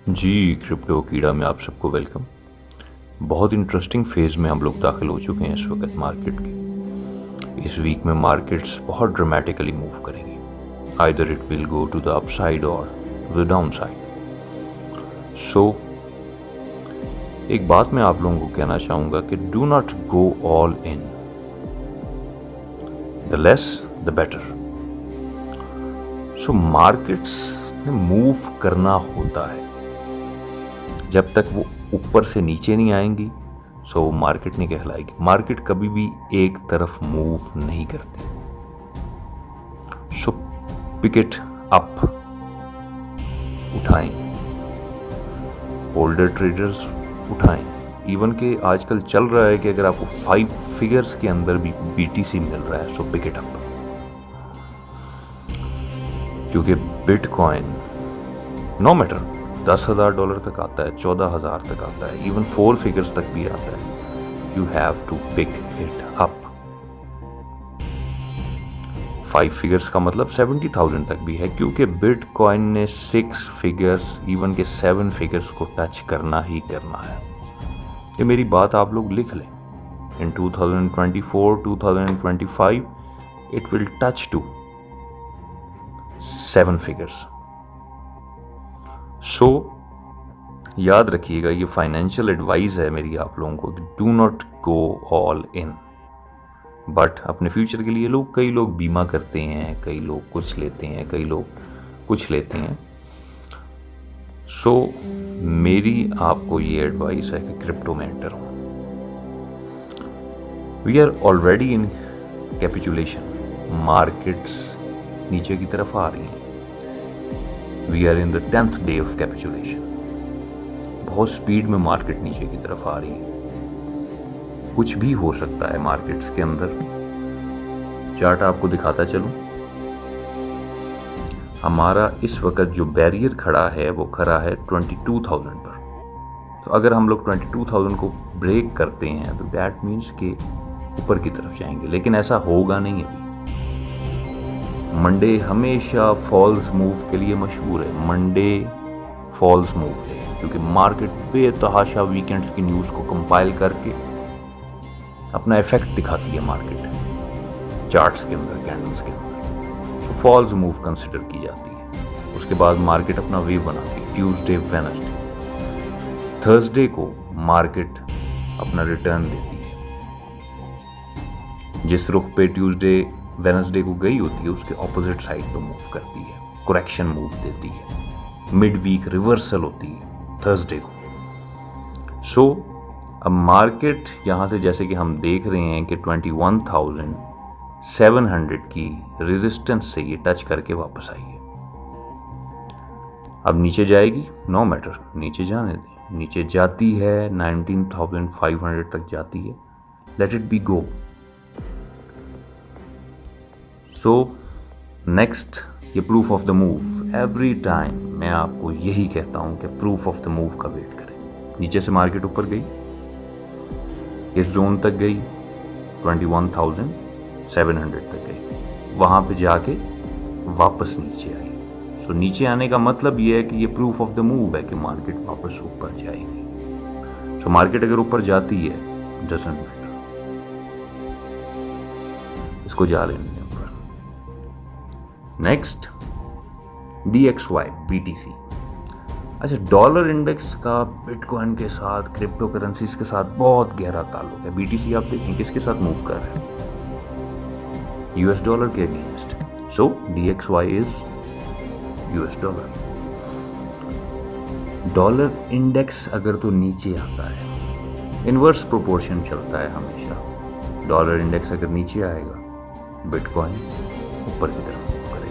जी, crypto कीड़ा में आप सबको वेलकम। बहुत इंटरेस्टिंग फेज़ में हम लोग दाखिल हो चुके हैं इस वक्त मार्केट के। इस वीक में मार्केट्स बहुत ड्रामेटिकली मूव करेंगी। Either it will go to the upside और द डाउन साइड। सो एक बात मैं आप लोगों को कहना चाहूँगा कि do not go all in, the less the better. So markets में मूव करना होता है, जब तक वो ऊपर से नीचे नहीं आएंगी सो वो मार्केट नहीं कहलाएगी। मार्केट कभी भी एक तरफ मूव नहीं करती। सो पिक इट अप, उठाएं। ओल्डर ट्रेडर्स उठाएं। इवन के आजकल चल रहा है कि अगर आपको 5 फिगर्स के अंदर भी बीटीसी मिल रहा है सो पिक इट अप, क्योंकि बिटकॉइन नो मैटर $10,000 तक आता है, 14,000 तक आता है, इवन 4 फिगर्स तक भी आता है। You have to pick it up. 5 figures का मतलब 70,000 तक भी है, क्योंकि बिटकॉइन ने 6 फिगर्स इवन के 7 फिगर्स को टच करना ही करना है। ये मेरी बात आप लोग लिख लें। In 2024 2025 it will touch to 7 figures. सो याद रखिएगा, ये फाइनेंशियल एडवाइस है मेरी आप लोगों को, do not go all in. But अपने फ्यूचर के लिए कई लोग बीमा करते हैं, कई लोग कुछ लेते हैं, कई लोग कुछ लेते हैं। सो मेरी आपको ये एडवाइस है कि क्रिप्टो में एंटर हो। We are already in capitulation. Markets नीचे की तरफ आ रही हैं। We are in the 10th day of capitulation. बहुत स्पीड में मार्केट नीचे की तरफ आ रही है। कुछ भी हो सकता है मार्केट्स के अंदर। चार्ट आपको दिखाता चलूं। हमारा इस वक्त जो बैरियर खड़ा है वो खड़ा है 22,000 पर। तो अगर हम लोग 22,000 को ब्रेक करते हैं तो दैट मीन्स कि ऊपर की तरफ जाएंगे, लेकिन ऐसा होगा नहीं अभी। मंडे हमेशा फॉल्स मूव के लिए मशहूर है। मंडे फॉल्स मूव है, क्योंकि मार्केट बेतहाशा वीकेंड्स की न्यूज़ को कंपाइल करके अपना इफेक्ट दिखाती है मार्केट चार्ट्स के अंदर, कैंडल्स के अंदर। तो फॉल्स मूव कंसिडर की जाती है। उसके बाद मार्केट अपना वेव बनाती है। ट्यूसडे, वेडनेसडे, थर्सडे को मार्केट अपना रिटर्न देती है। जिस रुख पे ट्यूसडे वेडनेसडे को गई होती है उसके ऑपोजिट साइड पे मूव करती है, करेक्शन मूव देती है। मिड वीक रिवर्सल होती है थर्सडे को। सो अब मार्केट यहां से, जैसे कि हम देख रहे हैं कि 21,700 की रेजिस्टेंस से ये टच करके वापस आई है। अब नीचे जाएगी, नो मैटर, नीचे जाने दें। नीचे जाती है 19,500 तक जाती है, let it be go. So next, ये proof of the move. Every time मैं आपको यही कहता हूं कि प्रूफ ऑफ द मूव का वेट करें। नीचे से मार्केट ऊपर गई, इस जोन तक गई, 21,700 तक गई, वहां पे जाके वापस नीचे आई। सो नीचे आने का मतलब ये है कि ये प्रूफ ऑफ द मूव है कि मार्केट वापस ऊपर जाएगी। सो मार्केट अगर ऊपर जाती है, डजंट मैटर, इसको जा लेने दें। Next, DXY BTC। अच्छा, डॉलर इंडेक्स का बिटकॉइन के साथ, क्रिप्टो करेंसीज के साथ बहुत गहरा ताल्लुक है। BTC आप देखें किसके साथ मूव कर रहे हैं, US डॉलर के against. So DXY is US dollar. Dollar index अगर तो नीचे आता है, इनवर्स प्रोपोर्शन चलता है हमेशा। डॉलर इंडेक्स अगर नीचे आएगा, बिटकॉइन ऊपर की तरफ मूव करेगा।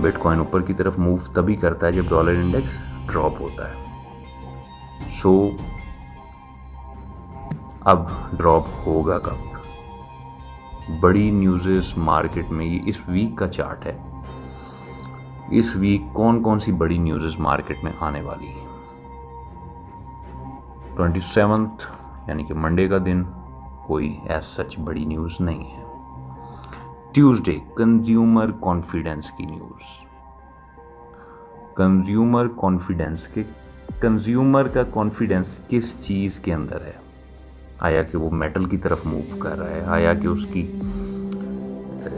बिटकॉइन ऊपर की तरफ मूव तभी करता है जब डॉलर इंडेक्स ड्रॉप होता है। सो अब ड्रॉप होगा कब? बड़ी न्यूज़ेस मार्केट में, ये इस वीक का चार्ट है। इस वीक कौन कौन सी बड़ी न्यूज़ेस मार्केट में आने वाली है? 27th यानी कि मंडे का दिन कोई एज सच बड़ी न्यूज़ नहीं है। ट्यूसडे, कंज्यूमर कॉन्फिडेंस की न्यूज़। कंज्यूमर कॉन्फिडेंस के कंज्यूमर का कॉन्फिडेंस किस चीज़ के अंदर है। आया कि वो मेटल की तरफ मूव कर रहा है, आया कि उसकी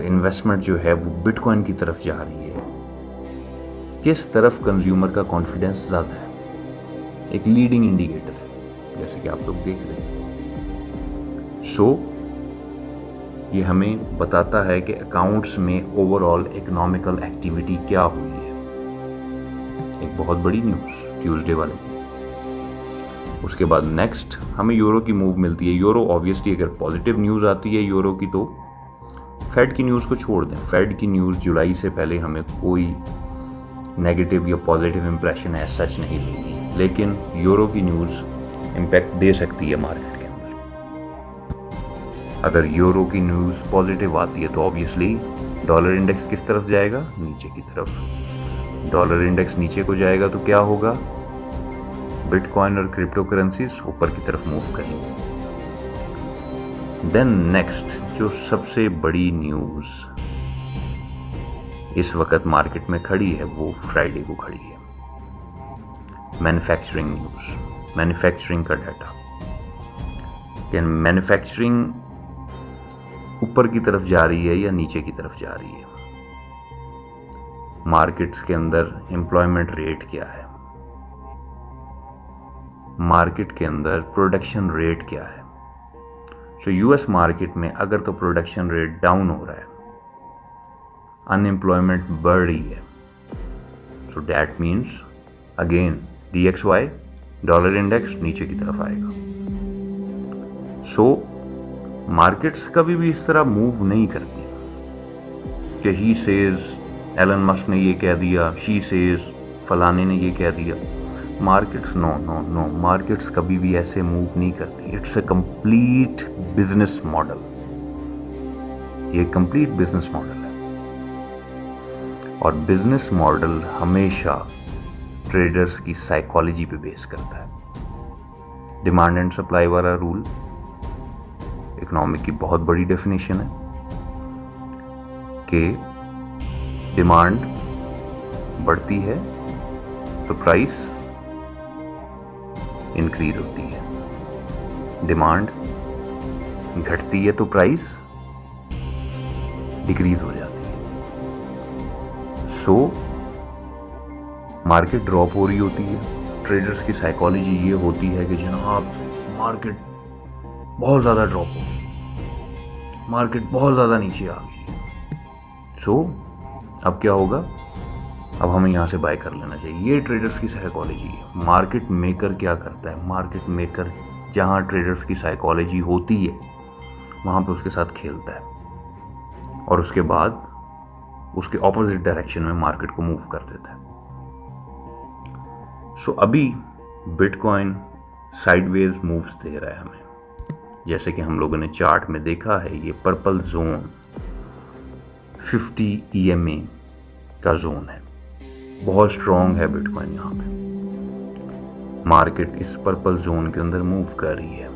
इन्वेस्टमेंट जो है वो बिटकॉइन की तरफ जा रही है, किस तरफ कंज्यूमर का कॉन्फिडेंस ज़्यादा है, एक लीडिंग इंडिकेटर है, जैसे कि आप लोग देख रहे हैं। सो ये हमें बताता है कि अकाउंट्स में ओवरऑल इकोनॉमिकल एक्टिविटी क्या हुई है। एक बहुत बड़ी न्यूज़ ट्यूसडे वाले दिन। उसके बाद नेक्स्ट हमें यूरो की मूव मिलती है। यूरो ऑब्वियसली अगर पॉजिटिव न्यूज़ आती है यूरो की तो फेड की न्यूज़ को छोड़ दें। फेड की न्यूज़ जुलाई से पहले हमें कोई नेगेटिव या पॉजिटिव इंप्रेशन है सच नहीं देगी, लेकिन यूरो की न्यूज़ इम्पैक्ट दे सकती है मार्केट के अंदर। अगर यूरो की न्यूज़ पॉजिटिव आती है तो ऑब्वियसली डॉलर इंडेक्स किस तरफ जाएगा, नीचे की तरफ। डॉलर इंडेक्स नीचे को जाएगा तो क्या होगा, बिटकॉइन और क्रिप्टो करेंसीज ऊपर की तरफ मूव करेंगे। देन नेक्स्ट जो सबसे बड़ी न्यूज़ इस वक्त मार्केट में खड़ी है वो फ्राइडे को खड़ी है। मैन्युफैक्चरिंग न्यूज़, मैन्युफैक्चरिंग का डाटा। क्या मैन्युफैक्चरिंग ऊपर की तरफ जा रही है या नीचे की तरफ जा रही है। मार्केट्स के अंदर एम्प्लॉयमेंट रेट क्या है, मार्केट के अंदर प्रोडक्शन रेट क्या है। सो यूएस मार्केट में अगर तो प्रोडक्शन रेट डाउन हो रहा है, अनएम्प्लॉयमेंट बढ़ रही है, so that means again DXY dollar index नीचे की तरफ आएगा। सो मार्केट्स कभी भी इस तरह मूव नहीं करती कि ही सेज एलन मस्क ने ये कह दिया, शी सेज फलाने ने ये कह दिया। मार्केट्स नो, मार्केट्स कभी भी ऐसे मूव नहीं करती। It's a complete business model, ये कंप्लीट बिजनेस मॉडल है। और बिजनेस मॉडल हमेशा ट्रेडर्स की साइकोलॉजी पे बेस करता है। डिमांड एंड सप्लाई वाला रूल इकोनॉमिक की बहुत बड़ी डेफिनेशन है कि डिमांड बढ़ती है तो प्राइस इंक्रीज होती है, डिमांड घटती है तो प्राइस डिक्रीज हो जाती है। सो मार्केट ड्रॉप हो रही होती है, ट्रेडर्स की साइकोलॉजी ये होती है कि जनाब मार्केट बहुत ज़्यादा ड्रॉप हो गई, मार्केट बहुत ज़्यादा नीचे आ गई। सो अब क्या होगा, अब हमें यहाँ से बाय कर लेना चाहिए। ये ट्रेडर्स की साइकोलॉजी है। मार्केट मेकर क्या करता है, मार्केट मेकर जहाँ ट्रेडर्स की साइकोलॉजी होती है वहाँ पे उसके साथ खेलता है और उसके बाद उसके ऑपोजिट डायरेक्शन में मार्केट को मूव कर देता है। सो अभी बिटकॉइन साइडवेज मूव्स दे रहा है हमें, जैसे कि हम लोगों ने चार्ट में देखा है। ये पर्पल जोन 50 EMA का जोन है, बहुत स्ट्रॉन्ग है बिटकॉइन। यहाँ पे मार्केट इस पर्पल जोन के अंदर मूव कर रही है।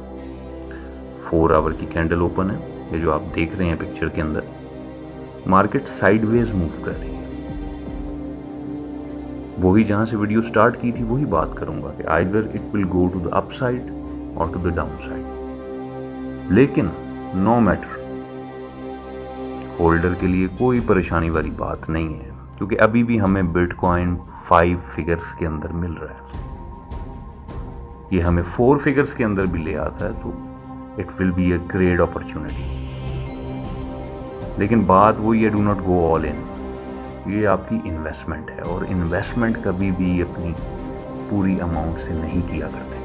4 आवर की कैंडल ओपन है, ये जो आप देख रहे हैं पिक्चर के अंदर। मार्केट साइडवेज मूव कर रही है। वही जहां से वीडियो स्टार्ट की थी वही बात करूंगा कि either it will go to the upside और टू द डाउनसाइड। लेकिन नो मैटर, होल्डर के लिए कोई परेशानी वाली बात नहीं है, क्योंकि अभी भी हमें बिटकॉइन 5 फिगर्स के अंदर मिल रहा है। ये हमें 4 फिगर्स के अंदर भी ले आता है तो it will be a great opportunity. लेकिन बात वो ये, डू नॉट गो ऑल इन। ये आपकी इन्वेस्टमेंट है और इन्वेस्टमेंट कभी भी अपनी पूरी अमाउंट से नहीं किया करते,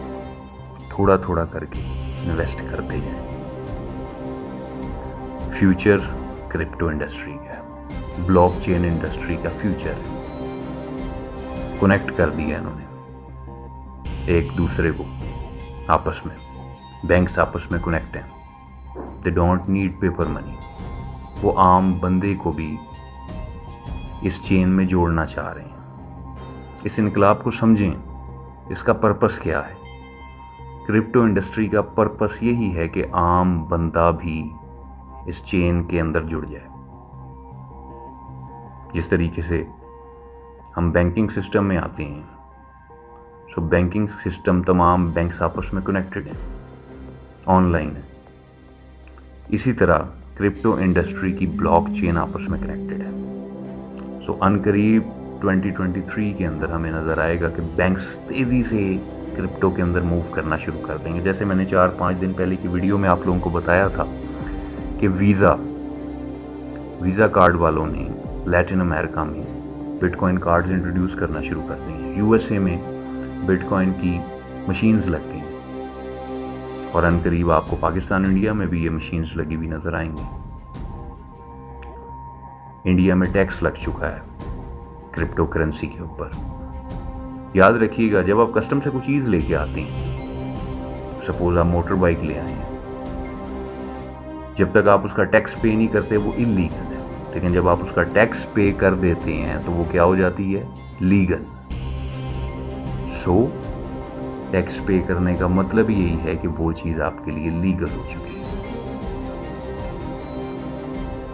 थोड़ा थोड़ा करके इन्वेस्ट करते जाएं। फ्यूचर क्रिप्टो इंडस्ट्री का, ब्लॉकचेन इंडस्ट्री का फ्यूचर कनेक्ट कर दिया इन्होंने एक दूसरे को आपस में। बैंक्स आपस में कनेक्ट हैं, they don't need paper money. वो आम बंदे को भी इस चेन में जोड़ना चाह रहे हैं। इस इनकलाब को समझें, इसका पर्पस क्या है। क्रिप्टो इंडस्ट्री का पर्पस यही है कि आम बंदा भी इस चेन के अंदर जुड़ जाए। जिस तरीके से हम बैंकिंग सिस्टम में आते हैं। सो बैंकिंग सिस्टम तमाम बैंक्स आपस में कनेक्टेड हैं, ऑनलाइन है। इसी तरह क्रिप्टो इंडस्ट्री की ब्लॉकचेन आपस में कनेक्टेड है। सो अनकरीब 2023 के अंदर हमें नज़र आएगा कि बैंक्स तेज़ी से क्रिप्टो के अंदर मूव करना शुरू कर देंगे। जैसे मैंने 4-5 दिन पहले की वीडियो में आप लोगों को बताया था कि वीज़ा कार्ड वालों ने लैटिन अमेरिका में बिटकॉइन कार्ड्स इंट्रोड्यूस करना शुरू कर दिए। यूएसए में बिटकॉइन की मशीन्स लग गई और अनकरीब आपको पाकिस्तान इंडिया में भी ये मशीन्स लगी हुई नजर आएंगी। इंडिया में टैक्स लग चुका है क्रिप्टो करेंसी के ऊपर। याद रखिएगा, जब आप कस्टम से कोई चीज़ लेके आते हैं, सपोज आप मोटर बाइक ले आए हैं, जब तक आप उसका टैक्स पे नहीं करते वो इलीगल है। लेकिन जब आप उसका टैक्स पे कर देते हैं तो वो क्या हो जाती है? लीगल। सो टैक्स पे करने का मतलब यही है कि वो चीज़ आपके लिए लीगल हो चुकी है।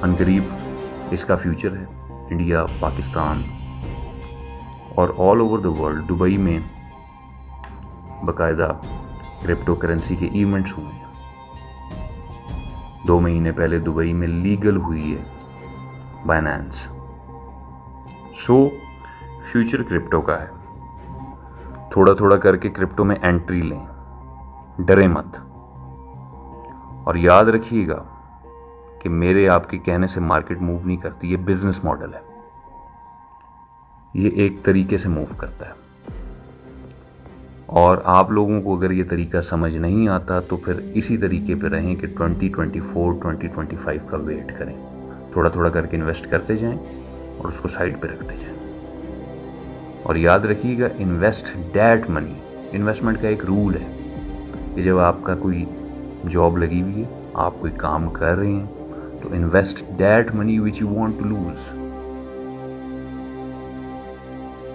अनकरीब इसका फ्यूचर है। इंडिया, पाकिस्तान और all over the world, Dubai में बाकायदा क्रिप्टो करेंसी के इवेंट्स हुए हैं। 2 महीने पहले दुबई में लीगल हुई है बाइनेंस। सो फ्यूचर क्रिप्टो का है। थोड़ा थोड़ा करके क्रिप्टो में एंट्री लें, डरे मत। और याद रखिएगा कि मेरे आपके कहने से मार्केट मूव नहीं करती, ये बिजनेस मॉडल है। ये एक तरीके से मूव करता है और आप लोगों को अगर ये तरीका समझ नहीं आता तो फिर इसी तरीके पे रहें कि 2024 2025 का वेट करें। थोड़ा थोड़ा करके इन्वेस्ट करते जाएं और उसको साइड पे रखते जाएं। और याद रखिएगा, इन्वेस्ट दैट मनी। इन्वेस्टमेंट का एक रूल है कि जब आपका कोई जॉब लगी हुई है, आप कोई काम कर रहे हैं, तो invest that money which you want to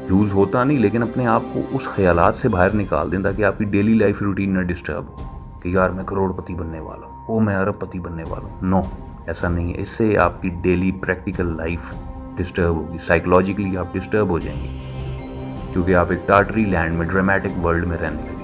lose होता नहीं, लेकिन अपने आप को उस ख्यालात से बाहर निकाल दें ताकि आपकी डेली लाइफ रूटीन ना डिस्टर्ब हो कि यार मैं करोड़पति बनने वाला हूँ, ओ मैं अरबपति बनने वाला हूँ। नो, ऐसा नहीं है। इससे आपकी डेली प्रैक्टिकल लाइफ डिस्टर्ब होगी, साइकोलॉजिकली आप डिस्टर्ब हो जाएंगे, क्योंकि आप एक टाटरी लैंड में, ड्रामेटिक वर्ल्ड में रहने लगे।